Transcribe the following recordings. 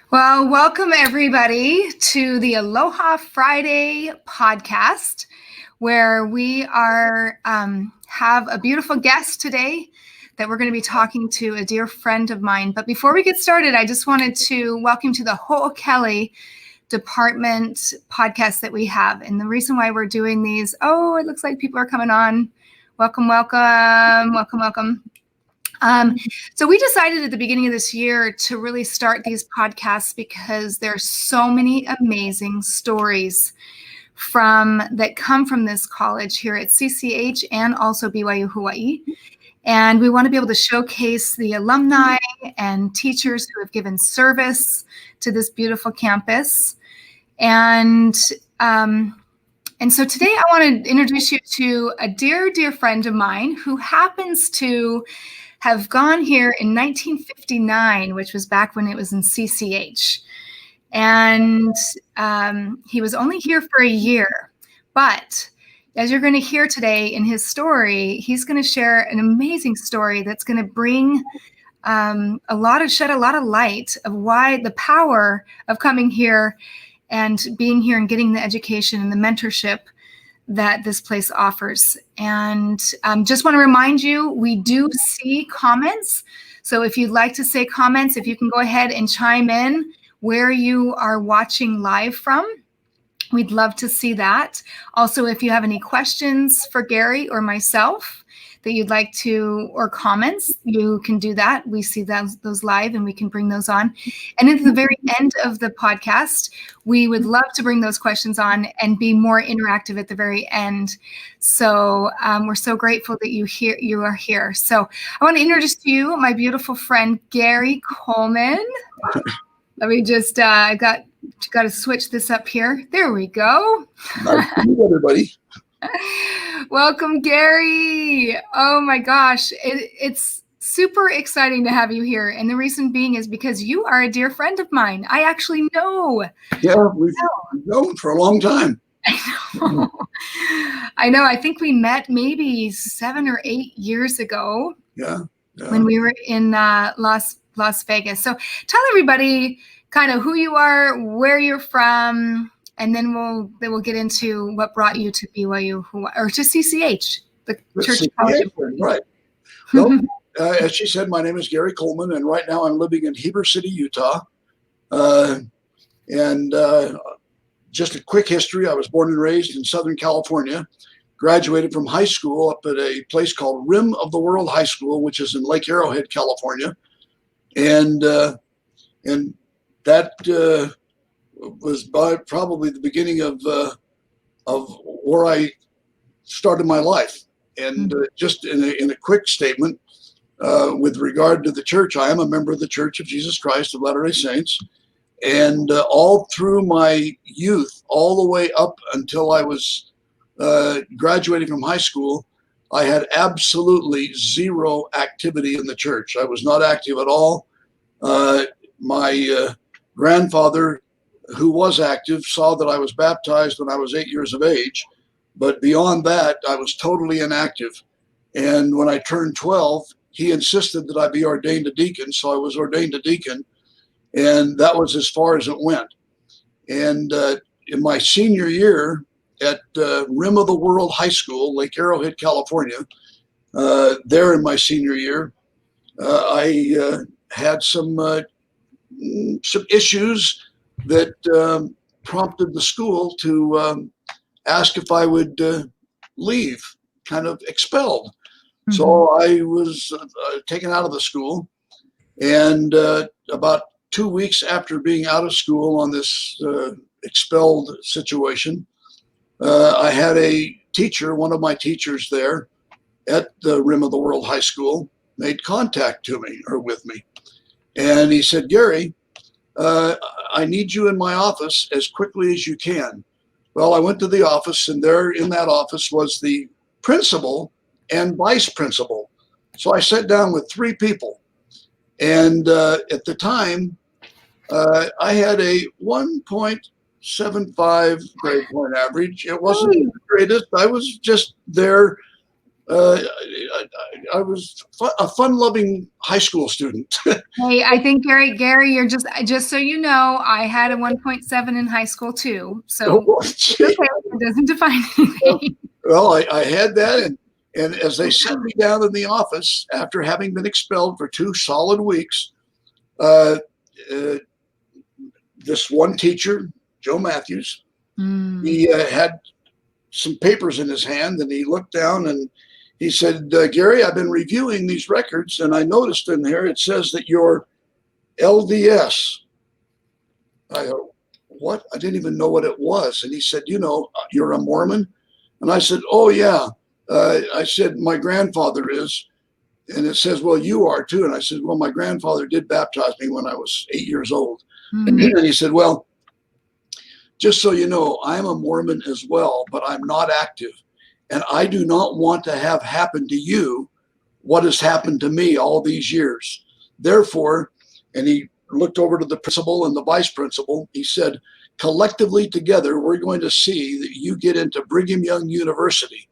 Well, welcome everybody to the Aloha Friday podcast, where we have a beautiful guest today that we're going to be talking to, a dear friend of mine. But before we get started, I just wanted to welcome to the Ho'okele Department podcast that we have. And the reason why we're doing these, it looks like people are coming on. Welcome. So we decided at the beginning of this year to really start these podcasts because there's so many amazing stories that come from this college here at CCH and also BYU Hawaii. And we want to be able to showcase the alumni and teachers who have given service to this beautiful campus. And so today I want to introduce you to a dear, dear friend of mine who happens to have gone here in 1959, which was back when it was in CCH. And he was only here for a year. But as you're going to hear today in his story, he's going to share an amazing story that's going to bring shed a lot of light of why the power of coming here and being here and getting the education and the mentorship that this place offers. And just want to remind you, we do see comments. So if you'd like to say comments, if you can go ahead and chime in where you are watching live from, we'd love to see that. Also, if you have any questions for Gary or myself that you'd like to, or comments, you can do that. We see those live and we can bring those on. And at the very end of the podcast, we would love to bring those questions on and be more interactive at the very end. So we're so grateful that you are here. So I want to introduce to you my beautiful friend, Gary Kolman. Let me just, I got to switch this up here. There we go. Nice to meet everybody. Welcome, Gary. Oh my gosh. It's super exciting to have you here. And the reason being is because you are a dear friend of mine. I actually know. Yeah, we've known for a long time. I know. I think we met maybe 7 or 8 years ago. Yeah. When we were in Las Vegas. So tell everybody kind of who you are, where you're from, and then we'll get into what brought you to BYU or to CCH, the Church College. Right. Well, as she said, my name is Gary Kolman, and right now I'm living in Heber City, Utah. Just a quick history: I was born and raised in Southern California. Graduated from high school up at a place called Rim of the World High School, which is in Lake Arrowhead, California, and that was probably the beginning of where I started my life. And just in a quick statement, with regard to the church, I am a member of the Church of Jesus Christ of Latter-day Saints, and all through my youth, all the way up until I was graduating from high school, I had absolutely zero activity in the church. I was not active at all. My grandfather, who was active, saw that I was baptized when I was 8 years of age. But beyond that, I was totally inactive. And when I turned 12, he insisted that I be ordained a deacon. So I was ordained a deacon. And that was as far as it went. And in my senior year at Rim of the World High School, Lake Arrowhead, California, there in my senior year, I had some issues that prompted the school to ask if I would leave, kind of expelled. Mm-hmm. So I was taken out of the school, and about 2 weeks after being out of school on this expelled situation, I had a teacher, one of my teachers there at the Rim of the World High School, made contact with me. And he said, Gary, I need you in my office as quickly as you can. Well, I went to the office, and there in that office was the principal and vice principal. So I sat down with 3 people. And at the time, I had a 1.75 grade point average. It wasn't the greatest. I was just there I was a fun-loving high school student. Hey, I think Gary, you're just so you know, I had a 1.7 in high school too. So Oh, it's okay. It doesn't define anything. well, I had that, and as they sat me down in the office after having been expelled for 2 solid weeks, uh, uh, this one teacher, Joe Matthews, he had some papers in his hand, and he looked down and he said, Gary, I've been reviewing these records, and I noticed in here it says that you're LDS. I go, what? I didn't even know what it was. And he said, you're a Mormon? And I said, oh, yeah. I said, my grandfather is. And it says, well, you are too. And I said, well, my grandfather did baptize me when I was 8 years old. And he said, well, just so you know, I'm a Mormon as well, but I'm not active. And I do not want to have happen to you what has happened to me all these years. Therefore, and he looked over to the principal and the vice principal, he said, collectively together, we're going to see that you get into Brigham Young University.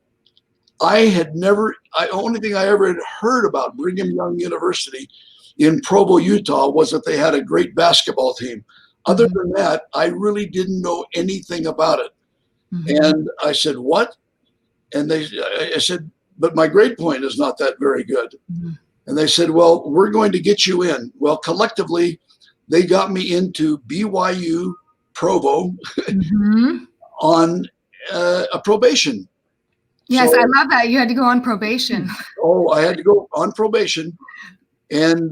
Only thing I ever had heard about Brigham Young University in Provo, Utah, was that they had a great basketball team. Other than that, I really didn't know anything about it. And I said, what? And I said, but my grade point is not that very good. And they said, well, we're going to get you in. Well, collectively, they got me into BYU Provo on a probation. Yes, so, I love that. You had to go on probation. Oh, I had to go on probation. And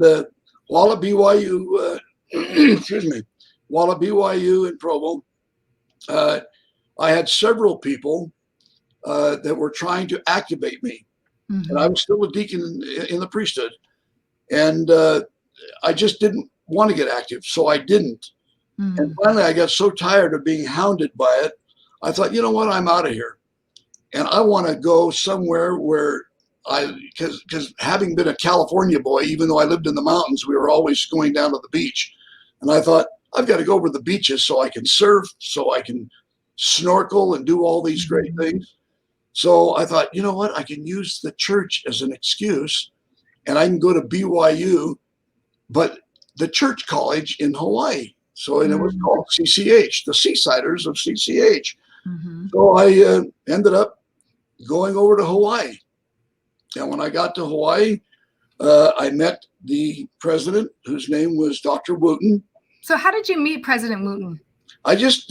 while at BYU, while at BYU in Provo, I had several people that were trying to activate me. And I was still a deacon in the priesthood. And I just didn't want to get active, so I didn't. And finally, I got so tired of being hounded by it, I thought, you know what, I'm out of here. And I want to go somewhere where because having been a California boy, even though I lived in the mountains, we were always going down to the beach. And I thought, I've got to go over the beaches so I can surf, so I can snorkel and do all these great things. So I thought, you know what, I can use the church as an excuse, and I can go to BYU, but the church college in Hawaii. So and it was called CCH, the Seasiders of CCH. So I ended up going over to Hawaii. And when I got to Hawaii, I met the president, whose name was Dr. Wooten. So how did you meet President Wooten? I just,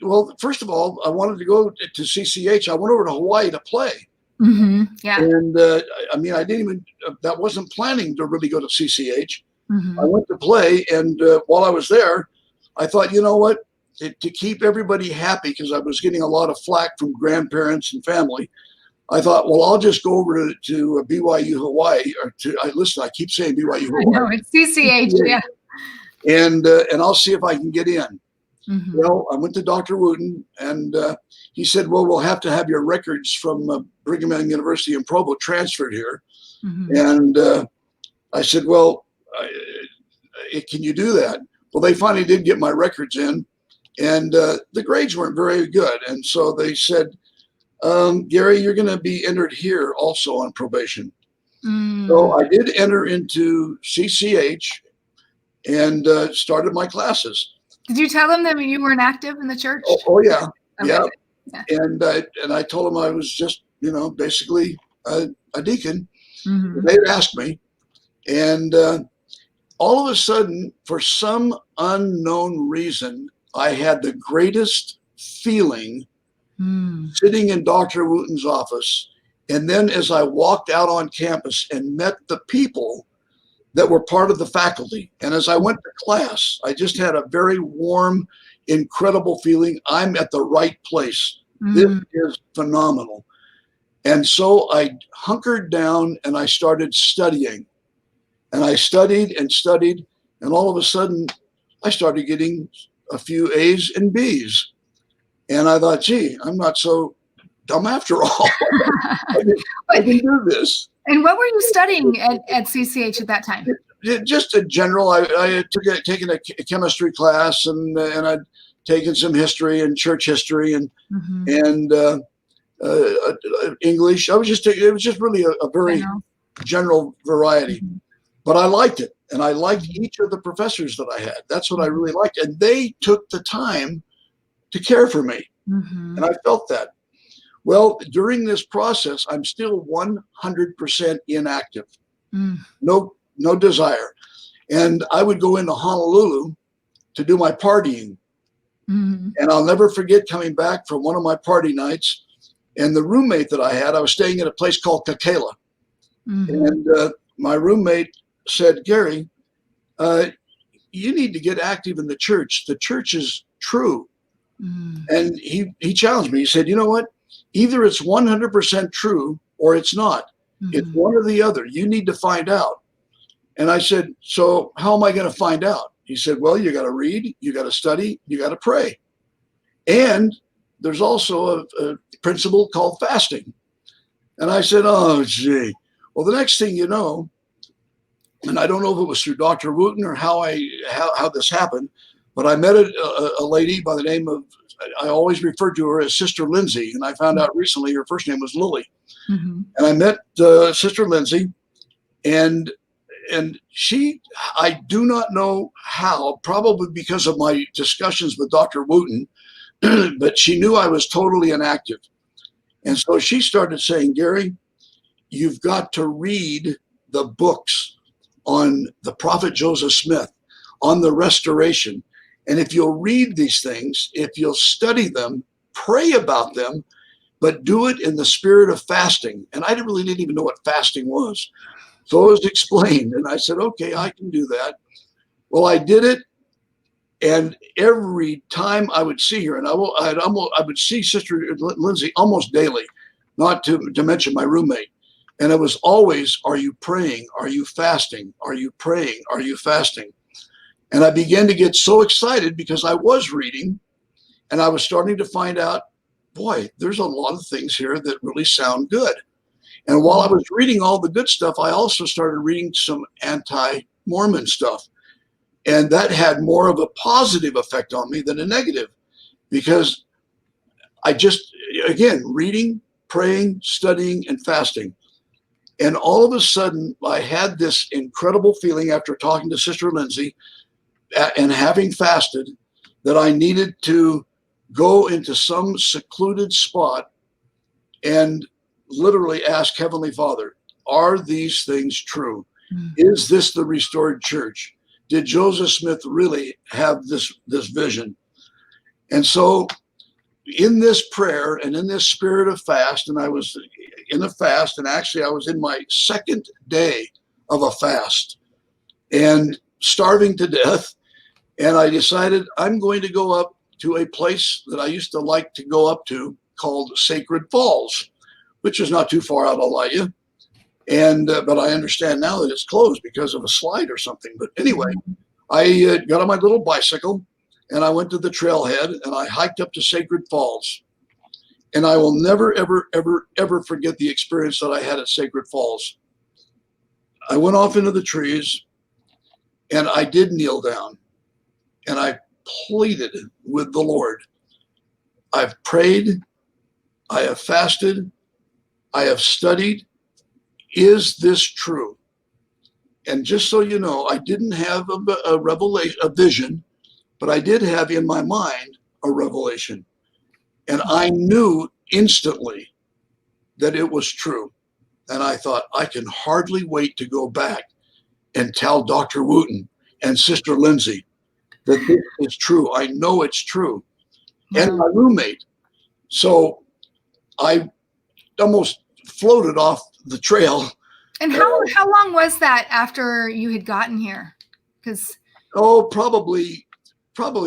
well, first of all, I wanted to go to CCH. I went over to Hawaii to play. Yeah. And I mean, I didn't even, that wasn't planning to really go to CCH. I went to play. And while I was there, I thought, you know what, to keep everybody happy, because I was getting a lot of flack from grandparents and family, I thought, well, I'll just go over to BYU Hawaii, or listen, I keep saying BYU Hawaii. No, it's CCH, yeah. And I'll see if I can get in. Well, I went to Dr. Wooten, and he said, well, we'll have to have your records from Brigham Young University in Provo transferred here. And I said, well, can you do that? Well, they finally did get my records in, and the grades weren't very good. And so they said, Gary, you're going to be entered here also on probation. So I did enter into CCH and started my classes. Did you tell them that you weren't active in the church? Oh yeah. Okay. Yeah. And I told them I was just, basically a deacon. They'd asked me. And all of a sudden, for some unknown reason, I had the greatest feeling sitting in Dr. Wooten's office. And then as I walked out on campus and met the people that were part of the faculty, and as I went to class, I just had a very warm, incredible feeling. I'm at the right place. This is phenomenal. And so I hunkered down and I started studying. And I studied and studied, and all of a sudden, I started getting a few A's and B's. And I thought, gee, I'm not so dumb after all. I can do this. And what were you studying at CCH at that time? Just a general. I had taken a chemistry class, and I'd taken some history and church history, and English. It was just really a very general variety. Mm-hmm. But I liked it, and I liked each of the professors that I had. That's what I really liked, and they took the time to care for me, and I felt that. Well, during this process, I'm still 100% inactive. No desire. And I would go into Honolulu to do my partying. And I'll never forget coming back from one of my party nights, and the roommate that I was staying at a place called Kakela. And my roommate said, Gary, you need to get active in the church. The church is true. And he challenged me. He said, you know what? Either it's 100% true or it's not. It's one or the other. You need to find out. And I said, so how am I going to find out? He said, well, you got to read, you got to study, you got to pray. And there's also a principle called fasting. And I said, oh, gee. Well, the next thing you know, and I don't know if it was through Dr. Wooten or how this happened, but I met a lady by the name of, I always referred to her as Sister Lindsay, and I found out recently her first name was Lily. And I met Sister Lindsay, and she, I do not know how, probably because of my discussions with Dr. Wooten, but she knew I was totally inactive. And so she started saying, Gary, you've got to read the books on the prophet Joseph Smith, on the restoration. And if you'll read these things, if you'll study them, pray about them, but do it in the spirit of fasting. And I really didn't even know what fasting was. So it was explained. And I said, okay, I can do that. Well, I did it. And every time I would see her, and I would see Sister Lindsay almost daily, not to mention my roommate. And it was always, are you praying? Are you fasting? Are you praying? Are you fasting? And I began to get so excited because I was reading, and I was starting to find out, boy, there's a lot of things here that really sound good. And while I was reading all the good stuff, I also started reading some anti-Mormon stuff. And that had more of a positive effect on me than a negative, because I just, again, reading, praying, studying, and fasting. And all of a sudden, I had this incredible feeling after talking to Sister Lindsay and having fasted that I needed to go into some secluded spot and literally ask Heavenly Father, are these things true? Is this the restored church? Did Joseph Smith really have this vision? And so in this prayer and in this spirit of fast, and I was in a fast, and actually I was in my second day of a fast and starving to death. And I decided I'm going to go up to a place that I used to like to go up to called Sacred Falls, which is not too far out of Aloha. And but I understand now that it's closed because of a slide or something. But anyway, I got on my little bicycle and I went to the trailhead and I hiked up to Sacred Falls. And I will never, ever, ever, ever forget the experience that I had at Sacred Falls. I went off into the trees and I did kneel down and I pleaded with the Lord. I've prayed, I have fasted, I have studied. Is this true? And just so you know, I didn't have a revelation, a vision, but I did have in my mind a revelation. And I knew instantly that it was true. And I thought, I can hardly wait to go back and tell Dr. Wooten and Sister Lindsay that this is true. I know it's true. And my roommate. So I almost floated off the trail. And how long was that after you had gotten here? Because probably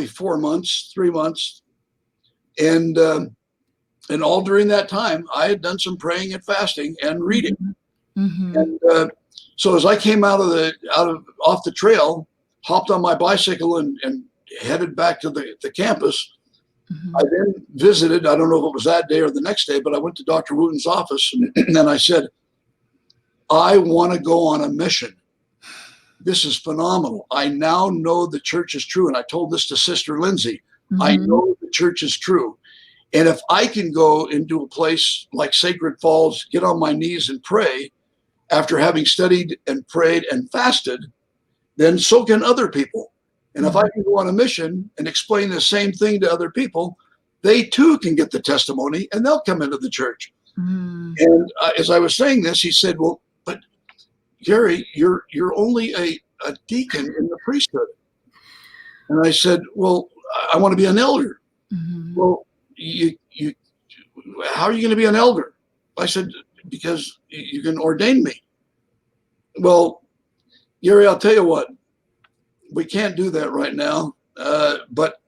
4 months, 3 months, and all during that time, I had done some praying and fasting and reading. And so as I came off the trail, hopped on my bicycle and headed back to the campus. I then visited, I don't know if it was that day or the next day, but I went to Dr. Wooten's office and I said, I want to go on a mission. This is phenomenal. I now know the church is true. And I told this to Sister Lindsay. I know the church is true. And if I can go into a place like Sacred Falls, get on my knees and pray after having studied and prayed and fasted, then so can other people. And if I can go on a mission and explain the same thing to other people, they too can get the testimony and they'll come into the church. And as I was saying this, he said, well, but Gary, you're only a deacon in the priesthood. And I said, well, I want to be an elder. Well, how are you going to be an elder? I said, because you can ordain me. Well, Gary, I'll tell you what, we can't do that right now. But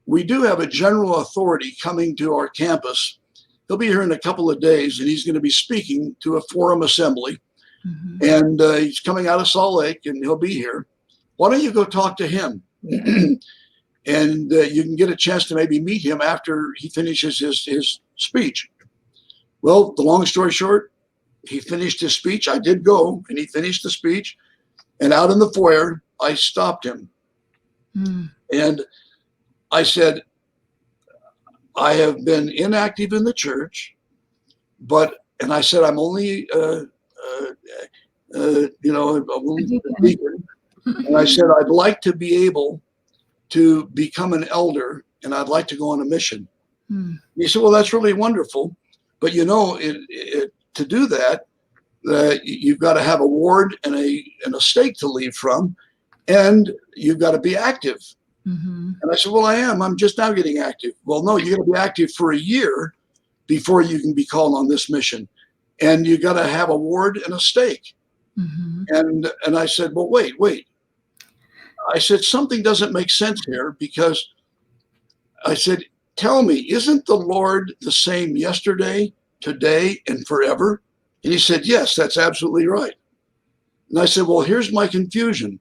we do have a general authority coming to our campus. He'll be here in a couple of days, and he's going to be speaking to a forum assembly. And he's coming out of Salt Lake, and he'll be here. Why don't you go talk to him? And you can get a chance to maybe meet him after he finishes his speech. Well, the long story short, he finished his speech. I did go, and he finished the speech. And out in the foyer, I stopped him. And I said, I have been inactive in the church, and I said, I'm only, I'm only a deacon. And I said, I'd like to be able to become an elder, and I'd like to go on a mission. He said, well, that's really wonderful. But, to do that, you've got to have a ward and a stake to leave from, and you've got to be active. And I said, well, I am. I'm just now getting active. Well, no, you got to be active for a year before you can be called on this mission. And you got to have a ward and a stake. And I said, well, wait. I said, something doesn't make sense here, because I said, tell me, isn't the Lord the same yesterday, today, and forever? And he said, yes, that's absolutely right. And I said, well, here's my confusion.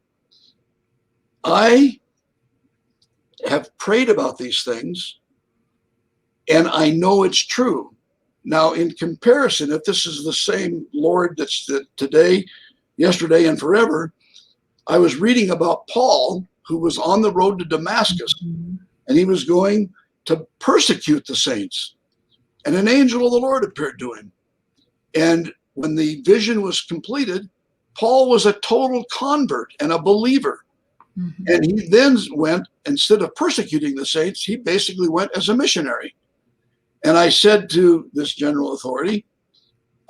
I have prayed about these things, and I know it's true. Now, in comparison, if this is the same Lord that's today, yesterday, and forever, I was reading about Paul, who was on the road to Damascus, and he was going to persecute the saints. And an angel of the Lord appeared to him. And when the vision was completed, Paul was a total convert and a believer. And he then went, instead of persecuting the saints, he basically went as a missionary. And I said to this general authority,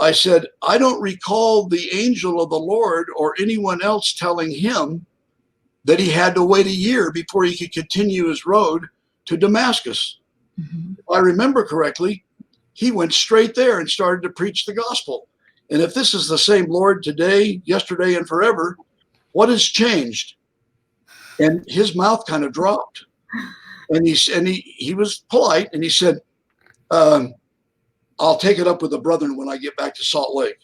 I said, I don't recall the angel of the Lord or anyone else telling him that he had to wait a year before he could continue his road to Damascus. If I remember correctly, he went straight there and started to preach the gospel. And if this is the same Lord today, yesterday, and forever, what has changed? And his mouth kind of dropped. And he was polite, and he said, I'll take it up with the brethren when I get back to Salt Lake.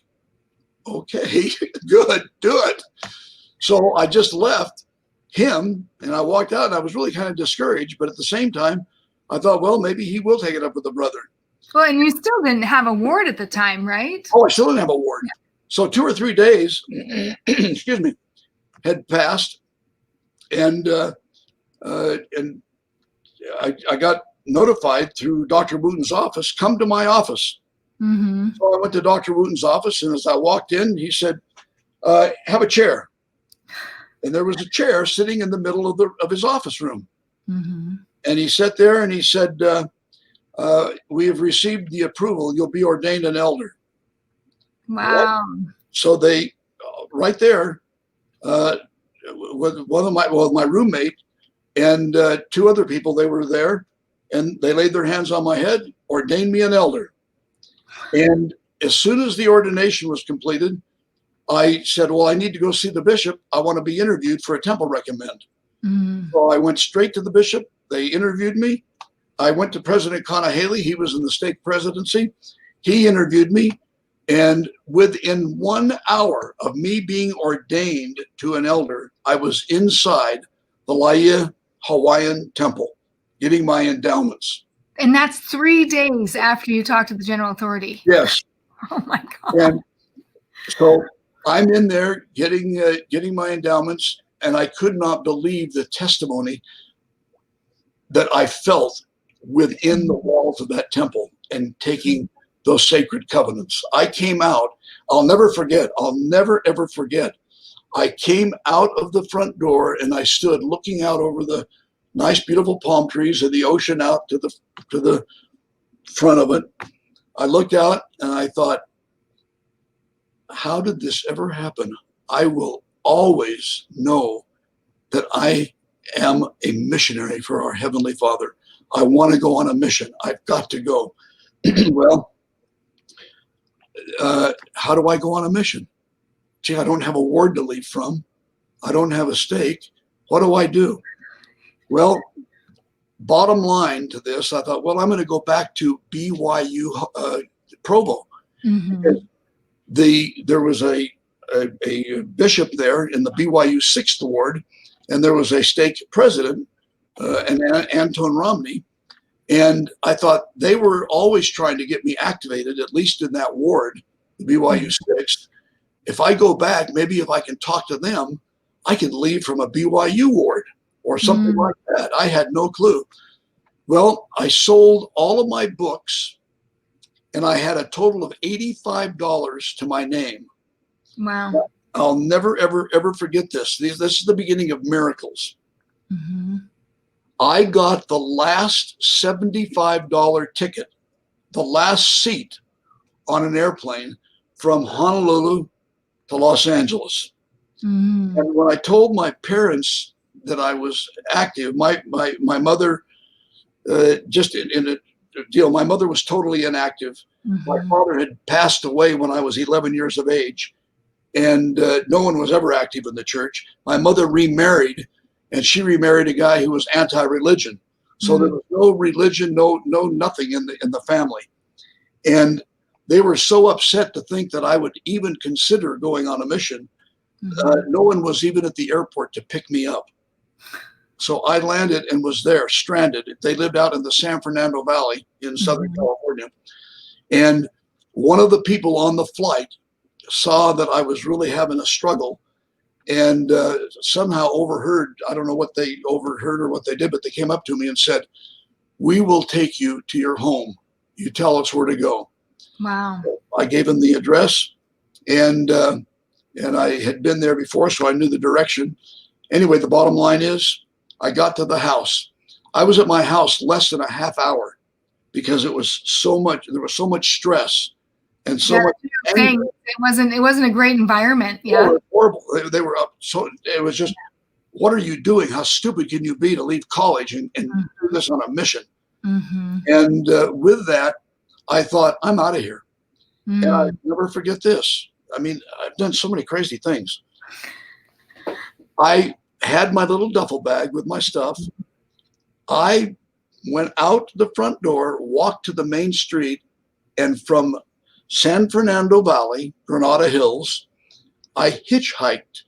Okay, good, do it. So I just left him, and I walked out, and I was really kind of discouraged. But at the same time, I thought, well, maybe he will take it up with the brethren. Well, and you still didn't have a ward at the time, right? Oh, I still didn't have a ward. Yeah. So 2 or 3 days, excuse me, had passed, and I got notified through Dr. Wooten's office, come to my office. So I went to Dr. Wooten's office, and as I walked in, he said, have a chair. And there was a chair sitting in the middle of his office room. And he sat there and he said, we have received the approval. You'll be ordained an elder. Wow. So they, right there, with my roommate and 2 other people, they were there, and they laid their hands on my head, ordained me an elder. And as soon as the ordination was completed, I said, well, I need to go see the bishop. I want to be interviewed for a temple recommend. So I went straight to the bishop. They interviewed me. I went to President Haley. He was in the stake presidency. He interviewed me. And within 1 hour of me being ordained to an elder, I was inside the Laia Hawaiian Temple getting my endowments. And that's 3 days after you talked to the general authority. Yes. Oh my God. And so I'm in there getting my endowments, and I could not believe the testimony that I felt within the walls of that temple and taking those sacred covenants. I came out, I'll never forget, I'll never ever forget. I came out of the front door and I stood looking out over the nice, beautiful palm trees and the ocean out to the front of it. I looked out and I thought, how did this ever happen? I will always know that I am a missionary for our Heavenly Father. I want to go on a mission. I've got to go. Well, how do I go on a mission? Gee, I don't have a ward to leave from. I don't have a stake. What do I do? Well, bottom line to this, I thought, well, I'm going to go back to BYU Provo. Mm-hmm. There was a bishop there in the BYU 6th Ward, and there was a stake president, Anton Romney. And I thought they were always trying to get me activated, at least in that ward, the BYU 6th. If I go back, maybe if I can talk to them, I can leave from a BYU ward or something like that. I had no clue. Well, I sold all of my books and I had a total of $85 to my name. Wow. I'll never, ever, ever forget this. This is the beginning of miracles. Mm-hmm. I got the last $75 ticket, the last seat on an airplane from Honolulu to Los Angeles. Mm-hmm. And when I told my parents that I was active, my mother, just in a deal, my mother was totally inactive. Mm-hmm. My father had passed away when I was 11 years of age, and no one was ever active in the church. My mother remarried, and she remarried a guy who was anti-religion. So there was no religion, no nothing in the family. And they were so upset to think that I would even consider going on a mission. No one was even at the airport to pick me up. So I landed and was there, stranded. They lived out in the San Fernando Valley in Southern California. And one of the people on the flight saw that I was really having a struggle and somehow overheard, I don't know what they overheard or what they did, but they came up to me and said, "We will take you to your home. You tell us where to go." Wow. I gave him the address, and I had been there before, so I knew the direction. Anyway, the bottom line is I got to the house. I was at my house less than a half hour because there was so much stress and so much anger. It wasn't a great environment. Yeah. They were horrible. They were up. So it was just, what are you doing? How stupid can you be to leave college and do this on a mission? Mm-hmm. And with that, I thought, I'm out of here. And I never forget this. I mean, I've done so many crazy things. I had my little duffel bag with my stuff. I went out the front door, walked to the main street, and from San Fernando Valley, Granada Hills, I hitchhiked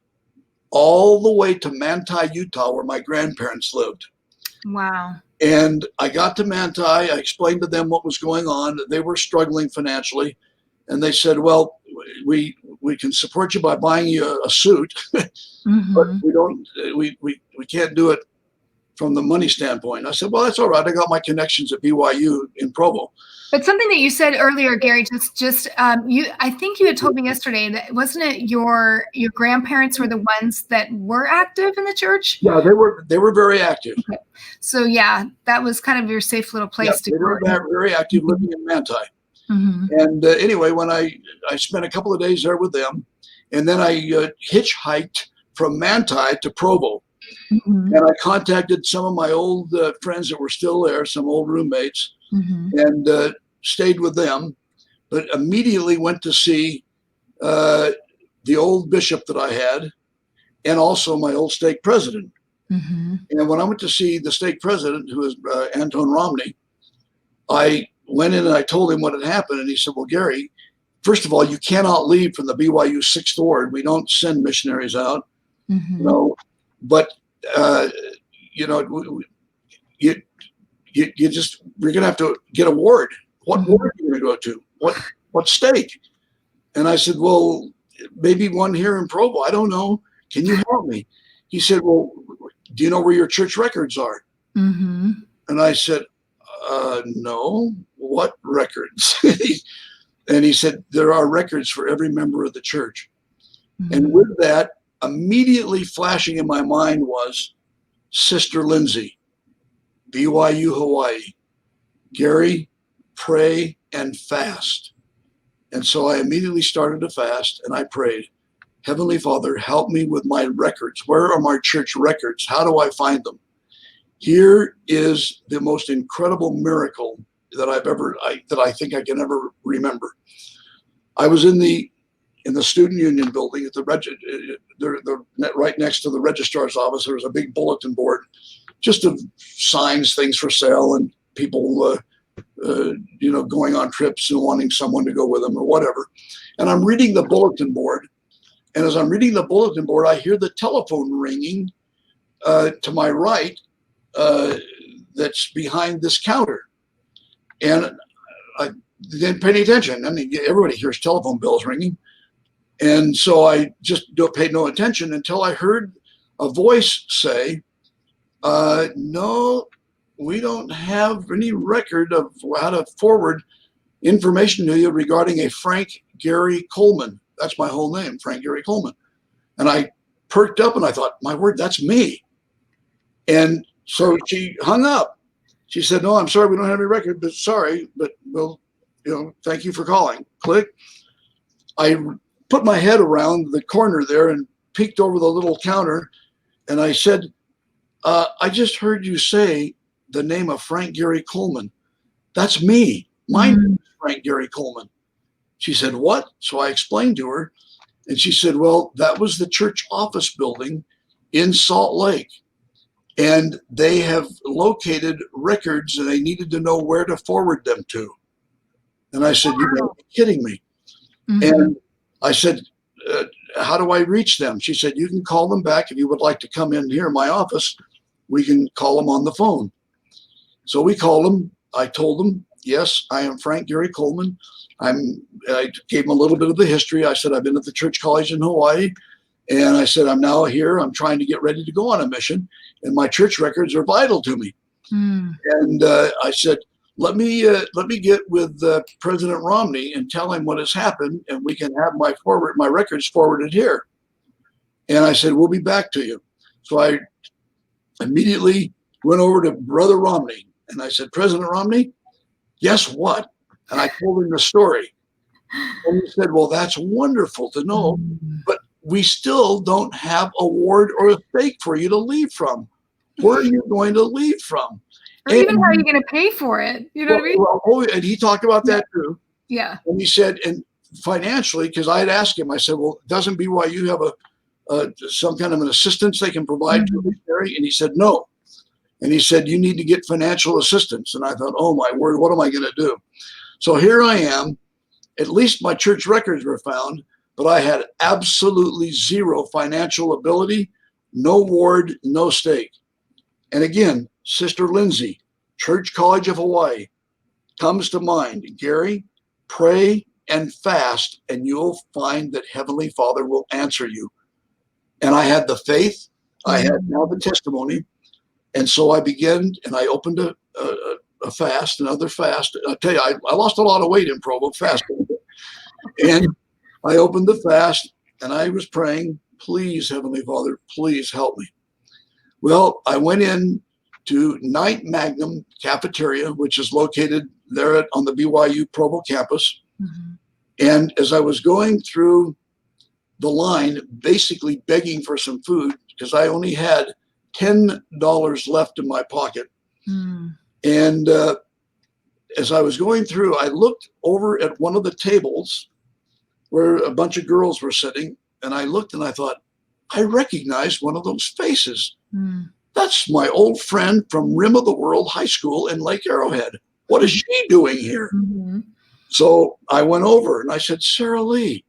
all the way to Manti, Utah, where my grandparents lived. Wow. And I got to Manti. I explained to them what was going on. They were struggling financially. And they said, well, we can support you by buying you a suit, but we can't do it from the money standpoint. I said, well, that's all right. I got my connections at BYU in Provo. But something that you said earlier, Gary, I think you had told me yesterday that wasn't it your grandparents were the ones that were active in the church? Yeah, they were very active. Okay. So yeah, that was kind of your safe little place to go. They were very active living in Manti. Mm-hmm. And anyway, when I spent a couple of days there with them, and then I hitchhiked from Manti to Provo. Mm-hmm. And I contacted some of my old friends that were still there, some old roommates, and stayed with them, but immediately went to see the old bishop that I had, and also my old stake president. Mm-hmm. And when I went to see the stake president, who is Anton Romney, I went in and I told him what had happened. And he said, well, Gary, first of all, you cannot leave from the BYU 6th Ward. We don't send missionaries out. Mm-hmm. No, but you just, we're going to have to get a ward. What ward are you going to go to? What stake? And I said, well, maybe one here in Provo. I don't know. Can you help me? He said, well, do you know where your church records are? Mm-hmm. And I said, No, what records? And he said, there are records for every member of the church. And with that, immediately flashing in my mind was Sister Lindsay, BYU Hawaii. Gary, pray and fast. And so I immediately started to fast and I prayed, Heavenly Father, help me with my records. Where are my church records? How do I find them? Here is the most incredible miracle that I think I can ever remember. I was in the student union building at the right next to the registrar's office. There was a big bulletin board, just of signs, things for sale, and people, going on trips and wanting someone to go with them or whatever. And I'm reading the bulletin board, and as I'm reading the bulletin board, I hear the telephone ringing to my right. That's behind this counter, and I didn't pay any attention. I mean, everybody hears telephone bills ringing. And so I just paid no attention until I heard a voice say, no, we don't have any record of how to forward information to you regarding a Frank Gary Kolman. That's my whole name, Frank Gary Kolman. And I perked up and I thought, my word, that's me. And so she hung up. She said, no, I'm sorry, we don't have any record, but sorry, but we'll, thank you for calling. Click. I put my head around the corner there and peeked over the little counter. And I said, I just heard you say the name of Frank Gary Kolman. That's me. My name is Frank Gary Kolman. She said, what? So I explained to her. And she said, well, that was the church office building in Salt Lake. And they have located records and they needed to know where to forward them to. And I said, wow. You're kidding me. And I said, how do I reach them? She said, you can call them back. If you would like to come in here in my office, we can call them on the phone. So we called them. I told them, yes, I am Frank Gary Kolman. I gave them a little bit of the history. I said, I've been at the church college in Hawaii. And I said, I'm now here. I'm trying to get ready to go on a mission. And my church records are vital to me. And I said, let me get with President Romney and tell him what has happened, and we can have my records forwarded here. And I said, we'll be back to you. So I immediately went over to Brother Romney, and I said, President Romney, guess what? And I told him the story. And he said, well, that's wonderful to know, but we still don't have a ward or a stake for you to leave from. Where are you going to leave from? Or even how are you going to pay for it? You know what I mean? Well, and he talked about that too. Yeah. And he said, and financially, because I had asked him, I said, well, doesn't BYU have some kind of an assistance they can provide to a missionary? And he said, no. And he said, you need to get financial assistance. And I thought, oh my word, what am I going to do? So here I am. At least my church records were found, but I had absolutely zero financial ability, no ward, no stake. And again, Sister Lindsay, Church College of Hawaii, comes to mind. Gary, pray and fast, and you'll find that Heavenly Father will answer you. And I had the faith. I had now the testimony. And so I began, and I opened a fast, another fast. I'll tell you, I lost a lot of weight in Provo fasting. And I opened the fast, and I was praying, please, Heavenly Father, please help me. Well, I went in to Night Magnum Cafeteria, which is located there on the BYU Provo campus. And as I was going through the line, basically begging for some food, because I only had $10 left in my pocket. And as I was going through, I looked over at one of the tables where a bunch of girls were sitting, and I looked and I thought, I recognized one of those faces. That's my old friend from Rim of the World High School in Lake Arrowhead. What is she doing here? So I went over and I said, Sarah Lee,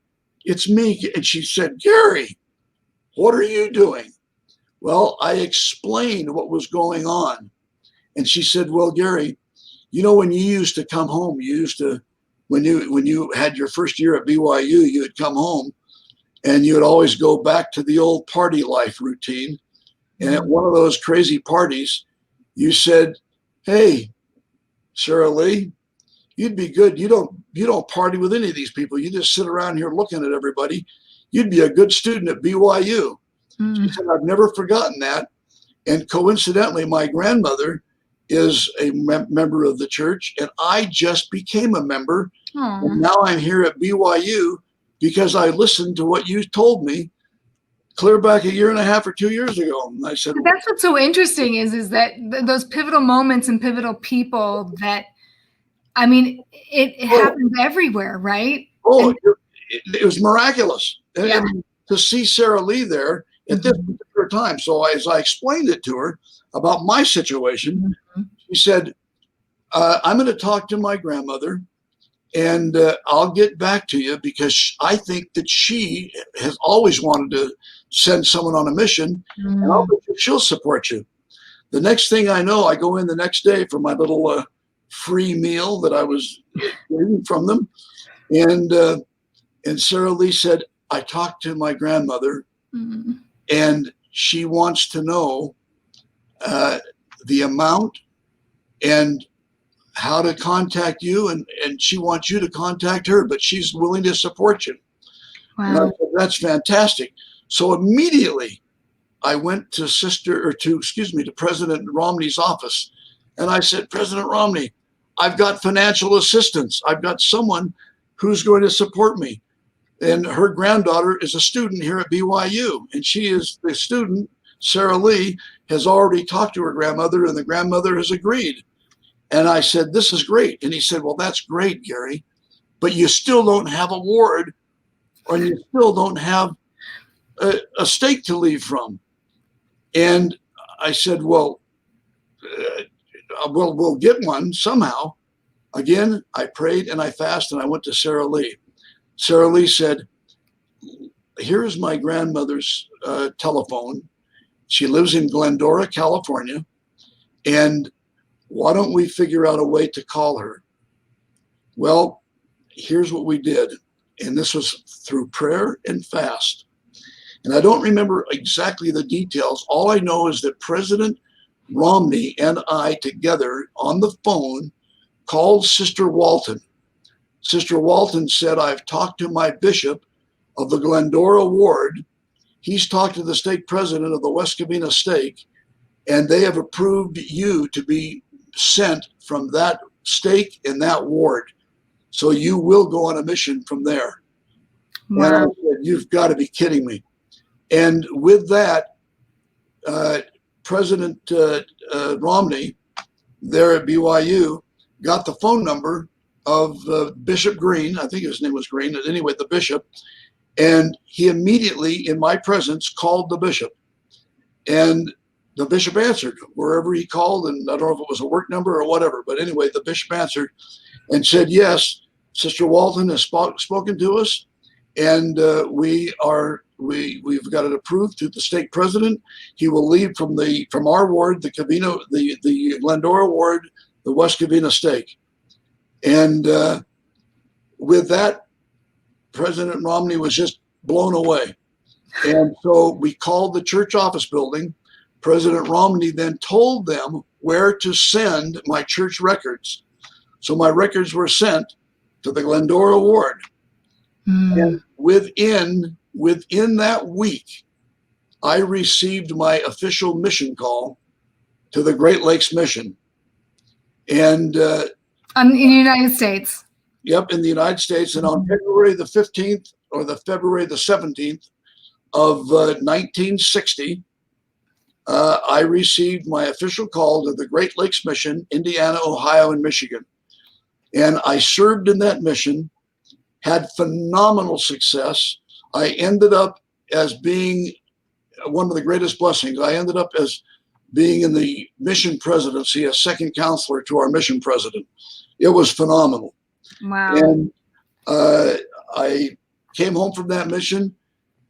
it's me. And she said, Gary, what are you doing? Well, I explained what was going on. And she said, well, Gary, you know, when you used to come home, when you had your first year at BYU, you would come home and you would always go back to the old party life routine. And at one of those crazy parties, you said, hey, Sarah Lee, you'd be good. You don't party with any of these people. You just sit around here looking at everybody. You'd be a good student at BYU. She said, I've never forgotten that. And coincidentally, my grandmother is a member of the church, and I just became a member. And now I'm here at BYU because I listened to what you told me clear back a year and a half or 2 years ago. And I said, that's what's so interesting is that those pivotal moments and pivotal people that, I mean, it happens everywhere, right? It was miraculous. Yeah. And to see Sarah Lee there at this particular time. So as I explained it to her about my situation, she said, I'm going to talk to my grandmother and I'll get back to you because I think that she has always wanted to send someone on a mission, and I'll bet you she'll support you. The next thing I know, I go in the next day for my little free meal that I was getting from them, and Sarah Lee said, I talked to my grandmother, and she wants to know the amount and how to contact you, and she wants you to contact her, but she's willing to support you. Wow. And I said, that's fantastic. So immediately I went to President Romney's office, and I said, President Romney, I've got financial assistance. I've got someone who's going to support me. And her granddaughter is a student here at BYU, and she is the student. Sarah Lee has already talked to her grandmother, and the grandmother has agreed. And I said, this is great. And he said, well, that's great, Gary, but you still don't have a ward, or you still don't have a stake to leave from. And I said, well, we'll get one somehow. Again, I prayed and I fasted, and I went to Sarah Lee. Sarah Lee said, here's my grandmother's telephone. She lives in Glendora, California. And why don't we figure out a way to call her? Well, here's what we did. And this was through prayer and fast. And I don't remember exactly the details. All I know is that President Romney and I together on the phone called Sister Walton. Sister Walton said, I've talked to my bishop of the Glendora ward. He's talked to the stake president of the West Covina stake, and they have approved you to be sent from that stake in that ward. So you will go on a mission from there. Wow. And I said, you've got to be kidding me. And with that, President Romney there at BYU got the phone number of Bishop Green. I think his name was Green. Anyway, the bishop. And he immediately, in my presence, called the bishop. And the bishop answered wherever he called. And I don't know if it was a work number or whatever. But anyway, the bishop answered and said, yes, Sister Walton has spoken to us. And we've got it approved through the stake president. He will leave from our ward, the Glendora ward, the West Covina stake. And with that, President Romney was just blown away. And so we called the church office building. President Romney then told them where to send my church records. So my records were sent to the Glendora ward. And within that week, I received my official mission call to the Great Lakes Mission. And in the United States. Yep, in the United States. And on February the 15th or the February the 17th of 1960, I received my official call to the Great Lakes Mission, Indiana, Ohio, and Michigan. And I served in that mission, had phenomenal success. I ended up as being one of the greatest blessings. I ended up as being in the mission presidency, as second counselor to our mission president. It was phenomenal. Wow. And I came home from that mission,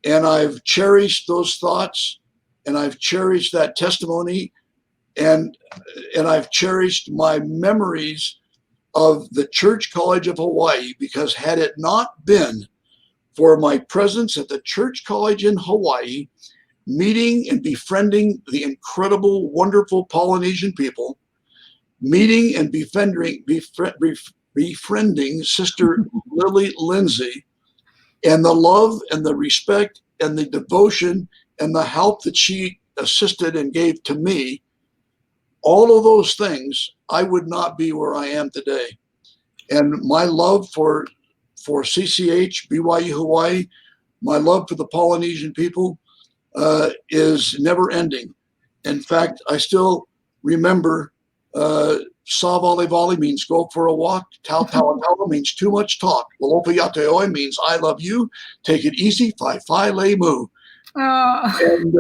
and I've cherished those thoughts, and I've cherished that testimony, and I've cherished my memories of the Church College of Hawaii, because had it not been for my presence at the Church College in Hawaii, meeting and befriending the incredible, wonderful Polynesian people, meeting and befriending Sister Lily Lindsay, and the love and the respect and the devotion and the help that she assisted and gave to me, all of those things, I would not be where I am today. And my love for CCH, BYU Hawaii, my love for the Polynesian people is never ending. In fact, I still remember Sa Vale Vale means go for a walk. Tau Tau Tau means too much talk. Walopa Yateoi means I love you. Take it easy. Phi Phi Le Mu. Oh. And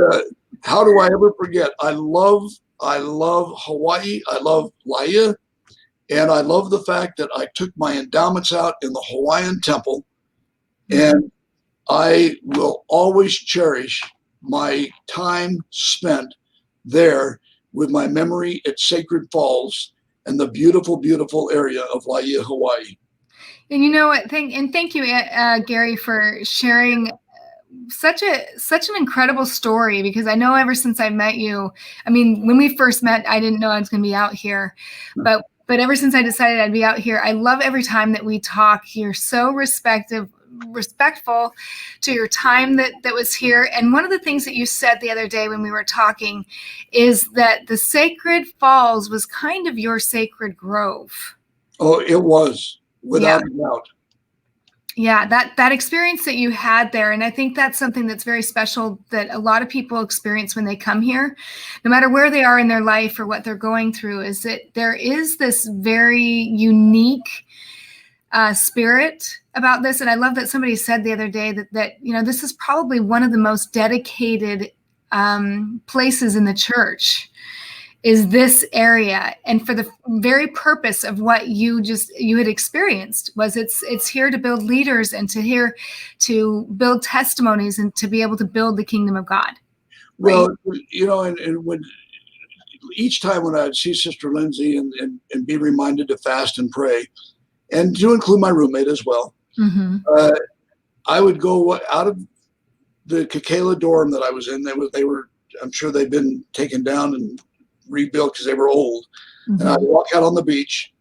how do I ever forget? I love Hawaii. I love Laia. And I love the fact that I took my endowments out in the Hawaiian temple. And I will always cherish my time spent there with my memory at Sacred Falls and the beautiful, beautiful area of Laia, Hawaii. And you know what? Thank you, Gary, for sharing such an incredible story, because I know ever since I met you, I mean, when we first met, I didn't know I was going to be out here, but ever since I decided I'd be out here, I love every time that we talk. You're so respectful to your time that was here. And one of the things that you said the other day when we were talking is that the Sacred Falls was kind of your sacred grove. Oh, it was, without a doubt. Yeah, that experience that you had there. And I think that's something that's very special that a lot of people experience when they come here, no matter where they are in their life or what they're going through, is that there is this very unique spirit about this. And I love that somebody said the other day that you know, this is probably one of the most dedicated places in the church, is this area. And for the very purpose of what you had experienced, was it's here to build leaders and to build testimonies and to be able to build the kingdom of God. Right? Well, you know, and when each time when I'd see Sister Lindsay and be reminded to fast and pray, and to include my roommate as well, I would go out of the Kekela dorm that I was in. They were, I'm sure they'd been taken down and rebuilt because they were old. And I'd walk out on the beach,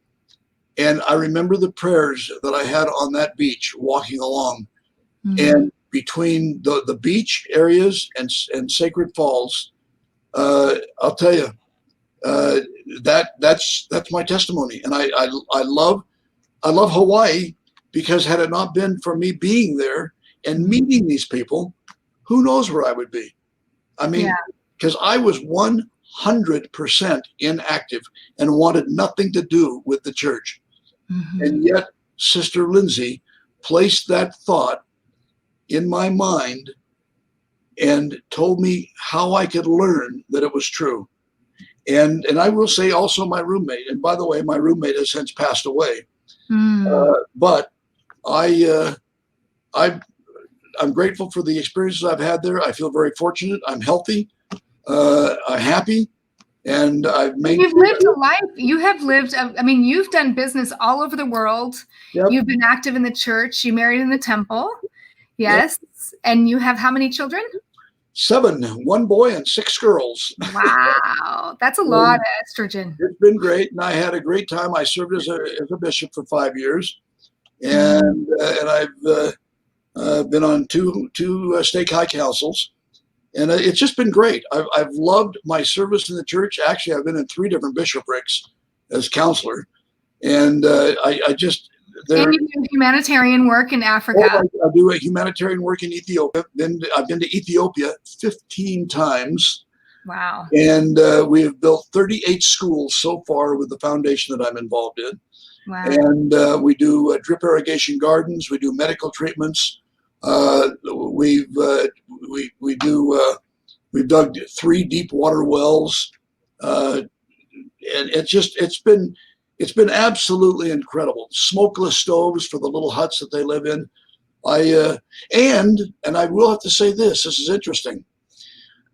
and I remember the prayers that I had on that beach walking along. And between the beach areas and Sacred Falls, I'll tell you, that's my testimony. And I love Hawaii, because had it not been for me being there and meeting these people, who knows where I would be. I mean, because I was 100% inactive and wanted nothing to do with the church. And yet Sister Lindsay placed that thought in my mind and told me how I could learn that it was true. And I will say also my roommate, and by the way, my roommate has since passed away. But I'm grateful for the experiences I've had there. I feel very fortunate. I'm healthy, I'm happy, and I've made. You've lived a life. You have lived. I mean, you've done business all over the world. Yep. You've been active in the church. You married in the temple. Yes. Yep. And you have how many children? 7, 1 boy and 6 girls. Wow. That's a lot of estrogen. It's been great. And I had a great time. I served as a bishop for 5 years. And I've been on two stake high councils. And it's just been great. I've loved my service in the church. Actually, I've been in 3 different bishoprics as counselor. And I just... And you do humanitarian work in Africa. I do a humanitarian work in Ethiopia. I've been to Ethiopia 15 times. Wow. And we have built 38 schools so far with the foundation that I'm involved in. Wow. And we do drip irrigation gardens. We do medical treatments. We've dug 3 deep water wells. And it's been absolutely incredible. Smokeless stoves for the little huts that they live in. And I will have to say this is interesting.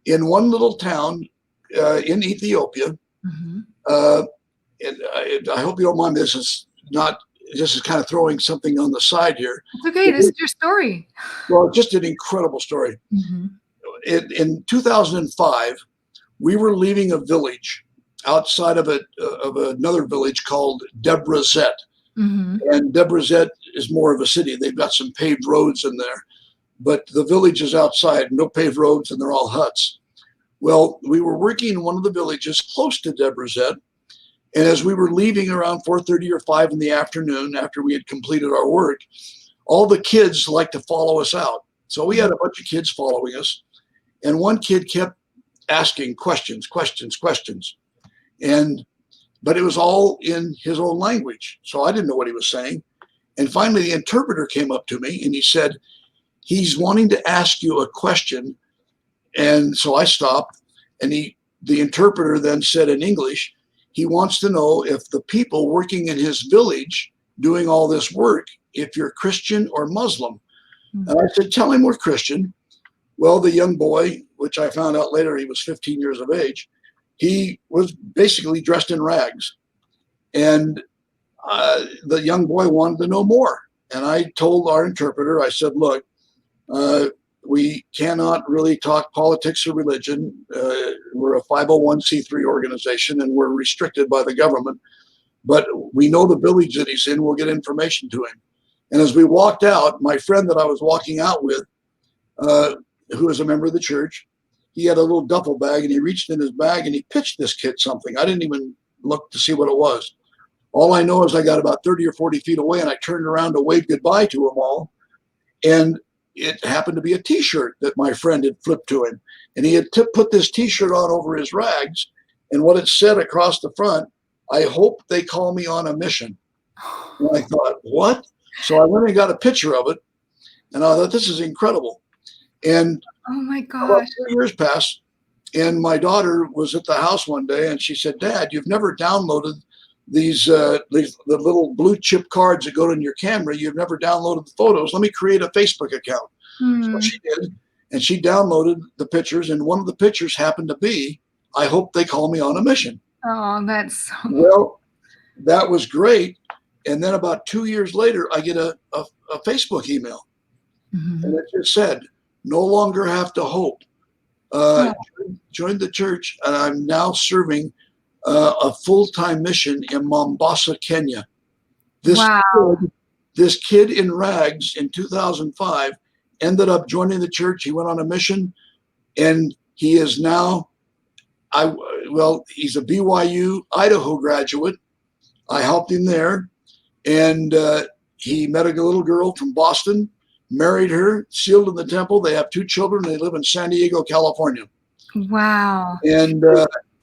In one little town in Ethiopia, and I hope you don't mind, this is kind of throwing something on the side here. It's okay. This is your story. Well, just an incredible story. In 2005, we were leaving a village outside of another village called Debrecen. Mm-hmm. And Debrecen is more of a city. They've got some paved roads in there, but the village is outside, no paved roads, and they're all huts. Well, we were working in one of the villages close to Debrecen, and as we were leaving around 4:30 or 5 in the afternoon, after we had completed our work, all the kids like to follow us out. So we had a bunch of kids following us, and one kid kept asking questions, but it was all in his own language. So I didn't know what he was saying. And finally, the interpreter came up to me and he said, he's wanting to ask you a question. And so I stopped, and the interpreter then said in English, he wants to know if the people working in his village doing all this work, if you're Christian or Muslim. And I said, tell him we're Christian. Well, the young boy, which I found out later he was 15 years of age, he was basically dressed in rags. And the young boy wanted to know more. And I told our interpreter, I said, look, we cannot really talk politics or religion. We're a 501c3 organization and we're restricted by the government. But we know the village that he's in. We'll get information to him. And as we walked out, my friend that I was walking out with, who was a member of the church, he had a little duffel bag and he reached in his bag and he pitched this kid something. I didn't even look to see what it was. All I know is I got about 30 or 40 feet away and I turned around to wave goodbye to them all. And it happened to be a T-shirt that my friend had flipped to him. And he had put this T-shirt on over his rags. And what it said across the front, I hope they call me on a mission. And I thought, what? So I went and got a picture of it. And I thought, this is incredible. And oh my gosh. About 2 years passed. And my daughter was at the house one day and she said, Dad, you've never downloaded these the little blue chip cards that go in your camera. You've never downloaded the photos. Let me create a Facebook account. So she did. And she downloaded the pictures. And one of the pictures happened to be, I hope they call me on a mission. Oh, that's so well, that was great. And then about 2 years later, I get a Facebook email. And it just said, no longer have to hope. Joined the church, and I'm now serving a full-time mission in Mombasa, Kenya. This kid in rags in 2005 ended up joining the church. He went on a mission, and he is now, he's a BYU Idaho graduate. I helped him there, and he met a little girl from Boston, married her, sealed in the temple. They have 2 children. They live in San Diego, California. Wow. And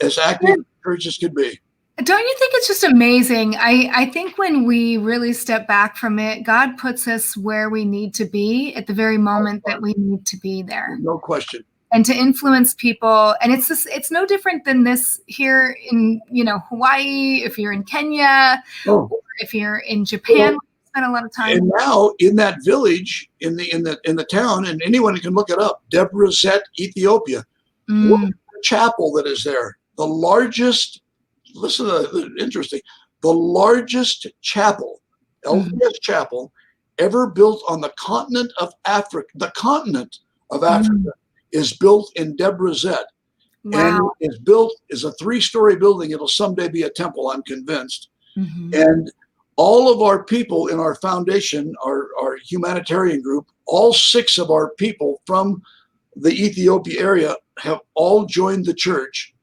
as active as churches could be. Don't you think it's just amazing? I think when we really step back from it, God puts us where we need to be at the very moment that we need to be there. No question. And to influence people. And it's no different than this here in, Hawaii, if you're in Kenya, or if you're in Japan. A lot of time. And now in that village, in the town, and anyone can look it up, Debrecen, Ethiopia, look at the chapel that is there. The largest, listen to interesting, the largest chapel, LDS chapel, ever built on the continent of Africa. The continent of Africa is built in Debrecen. Wow. And it's built as a 3-story building. It'll someday be a temple, I'm convinced. And all of our people in our foundation, our humanitarian group, all 6 of our people from the Ethiopia area have all joined the church.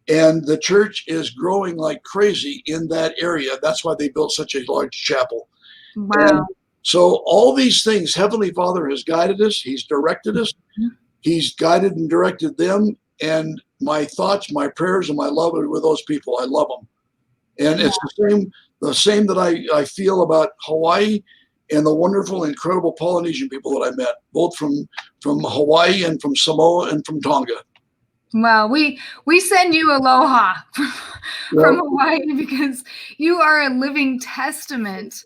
And the church is growing like crazy in that area. That's why they built such a large chapel. Wow. And so all these things, Heavenly Father has guided us. He's directed us. He's guided and directed them. And my thoughts, my prayers, and my love are with those people. I love them. And it's the same that I feel about Hawaii and the wonderful, incredible Polynesian people that I met, both from Hawaii and from Samoa and from Tonga. Wow, we send you aloha from Hawaii because you are a living testament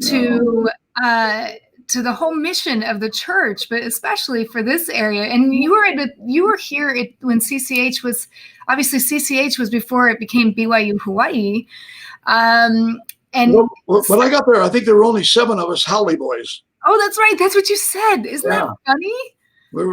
to the whole mission of the church, but especially for this area. And you were here when CCH was, obviously CCH was before it became BYU Hawaii. And when I got there, I think there were only 7 of us Howley boys. Oh, that's right. That's what you said. Isn't that funny? We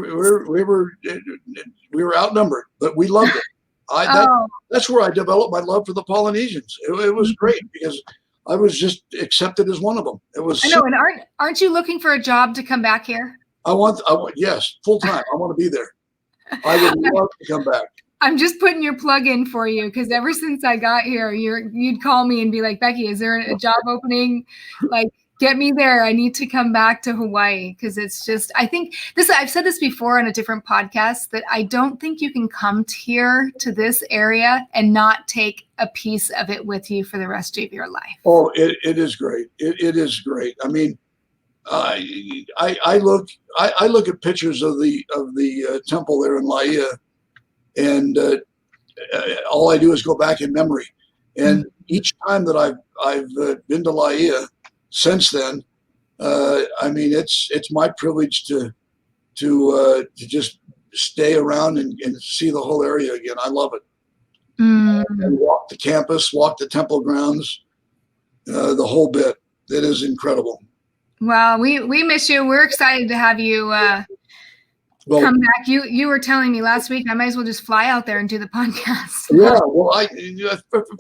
were outnumbered, but we loved it. Oh, That's where I developed my love for the Polynesians. It was great because I was just accepted as one of them. It was I know. And aren't you looking for a job to come back here? yes, full time. I want to be there. I would love to come back. I'm just putting your plug in for you because ever since I got here, you'd call me and be like, Becky, is there a job opening? Like, get me there. I need to come back to Hawaii because it's just, I think this, I've said this before on a different podcast, that I don't think you can come here to this area and not take a piece of it with you for the rest of your life. Oh, it is great. It is great. I mean, I look at pictures of the temple there in Laia, and all I do is go back in memory. And each time that I've been to Laia since then, I mean, it's my privilege to just stay around and see the whole area again. I love it. And walk the campus, walk the temple grounds, the whole bit. It is incredible. Well, we miss you. We're excited to have you come back. You were telling me last week I might as well just fly out there and do the podcast. Yeah. Well,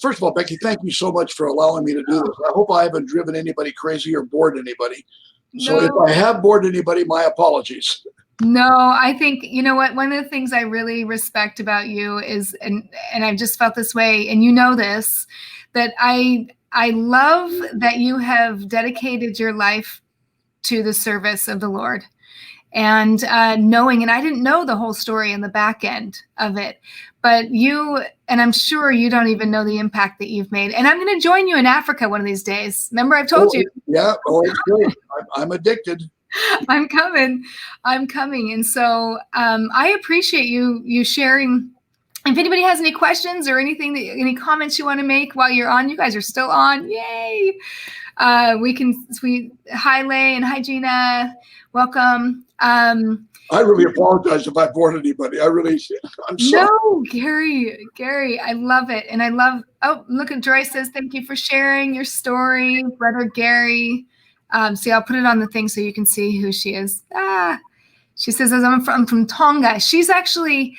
first of all, Becky, thank you so much for allowing me to do this. I hope I haven't driven anybody crazy or bored anybody. So if I have bored anybody, my apologies. No, I think, you know what, one of the things I really respect about you is, and I've just felt this way, and you know this, that I love that you have dedicated your life to the service of the Lord. And knowing, and I didn't know the whole story in the back end of it, but you, and I'm sure you don't even know the impact that you've made. And I'm going to join you in Africa one of these days. Remember, I've told you. Yeah. Oh, it's great. I'm addicted. I'm coming. And so I appreciate you sharing. If anybody has any questions or any comments you want to make while you're on, you guys are still on. Yay. Hi, Lay, and hi, Gina. Welcome. I really apologize if I bored anybody. I'm sorry. No, Gary, I love it. And I love, look at Joyce says, thank you for sharing your story, Brother Gary. See, I'll put it on the thing so you can see who she is. She says, I'm from Tonga. She's actually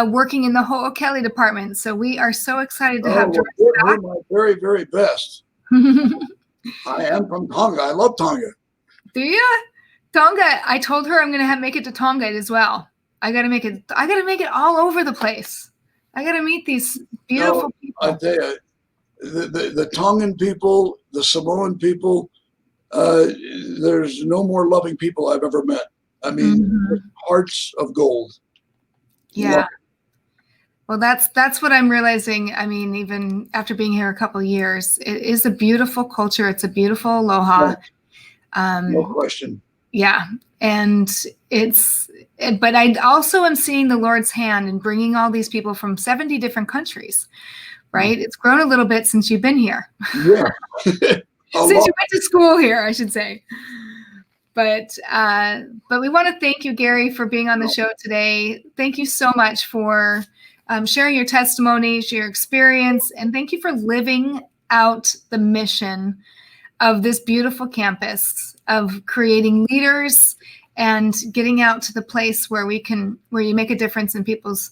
working in the Ho'okele department. So we are so excited to have Joyce back. My very, very best. I am from Tonga. I love Tonga. Do you? Tonga, I told her I'm going to make it to Tonga as well. I got to make it all over the place. I got to meet these beautiful people. I tell you, the Tongan people, the Samoan people, there's no more loving people I've ever met. I mean, hearts of gold. Yeah. Well, that's what I'm realizing. I mean, even after being here a couple of years, it is a beautiful culture. It's a beautiful aloha. No question. Yeah. And but I also am seeing the Lord's hand in bringing all these people from 70 different countries, right? It's grown a little bit since you've been here. Yeah. Since you went to school here, I should say. But we want to thank you, Gary, for being on the show today. Thank you so much for sharing your testimony, your experience, and thank you for living out the mission of this beautiful campus, of creating leaders and getting out to the place where you make a difference in people's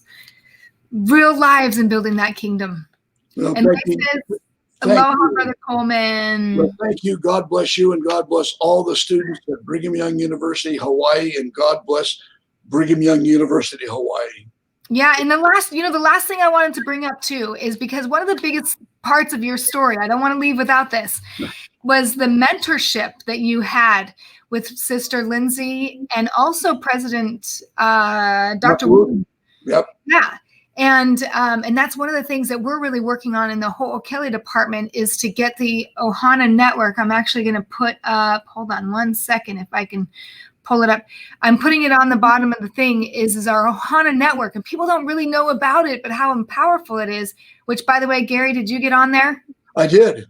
real lives and building that kingdom. Well, and this is Aloha, Brother Kolman. Well, thank you. God bless you, and God bless all the students at Brigham Young University, Hawaii, and God bless Brigham Young University, Hawaii. Yeah, and the last thing I wanted to bring up too is because one of the biggest parts of your story, I don't want to leave without this, was the mentorship that you had with Sister Lindsay and also President Dr. Wu. Yep. Yeah. And that's one of the things that we're really working on in the Ho'okele department is to get the Ohana network. I'm actually going to put up, hold on one second if I can pull it up. I'm putting it on the bottom of the thing is our Ohana network. And people don't really know about it, but how powerful it is, which, by the way, Gary, did you get on there? I did.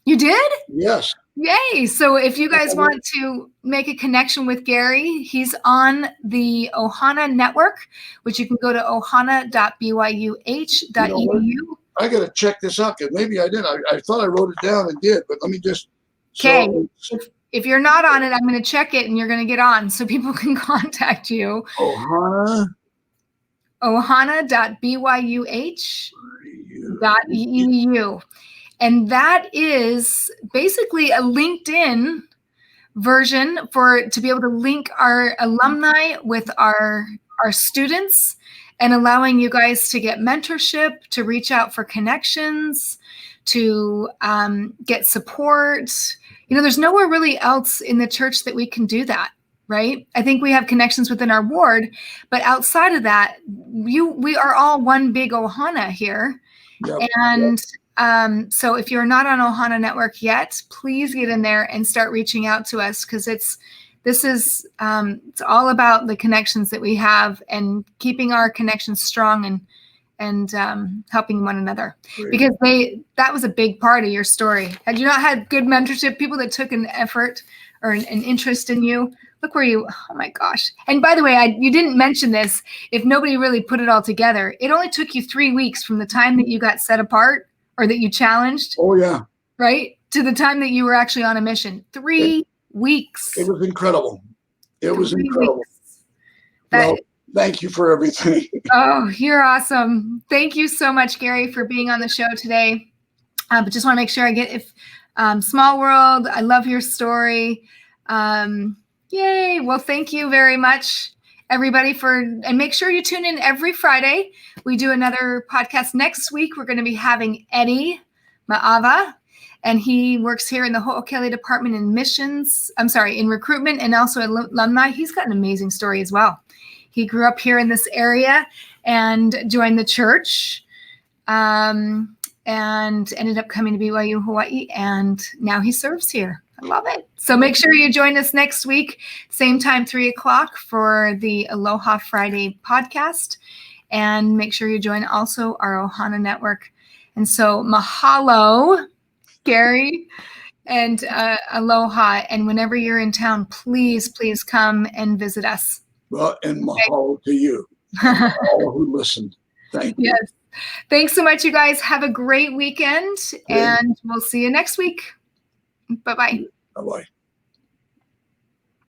You did? Yes. Yay. So if you guys want to make a connection with Gary, he's on the Ohana network, which you can go to ohana.byuh.edu. I got to check this out because maybe I did. I thought I wrote it down and did, but let me just. Okay. If you're not on it, I'm going to check it and you're going to get on so people can contact you. Ohana. ohana.byuh.edu. And that is basically a LinkedIn version to be able to link our alumni with our students and allowing you guys to get mentorship, to reach out for connections, to get support. There's nowhere really else in the church that we can do that, right? I think we have connections within our ward, but outside of that, we are all one big Ohana here. Yep. And so if you're not on Ohana Network yet, please get in there and start reaching out to us, because it's all about the connections that we have and keeping our connections strong and helping one another. Great. Because that was a big part of your story. Had you not had good mentorship, people that took an effort or an interest in you, look where oh my gosh. And by the way, you didn't mention this. If nobody really put it all together, it only took you 3 weeks from the time that you got set apart or that you challenged. Oh, yeah. Right? To the time that you were actually on a mission. 3 weeks. It was incredible. It was incredible. Well, thank you for everything. Oh, you're awesome. Thank you so much, Gary, for being on the show today. But just want to make sure I get Small World. I love your story. Yay. Well, thank you very much, everybody, and make sure you tune in every Friday. We do another podcast next week. We're going to be having Eddie Maava, and he works here in the Ho'okele department in in recruitment and also alumni. He's got an amazing story as well. He grew up here in this area and joined the church, and ended up coming to BYU Hawaii, and now he serves here. I love it. So make sure you join us next week, same time, 3:00 for the Aloha Friday podcast. And make sure you join also our Ohana Network. And so mahalo, Gary, and aloha. And whenever you're in town, please come and visit us. Well, and mahalo to you, all who listened. Thank you. Yes. Thanks so much, you guys. Have a great weekend, and we'll see you next week. Bye-bye. Bye-bye.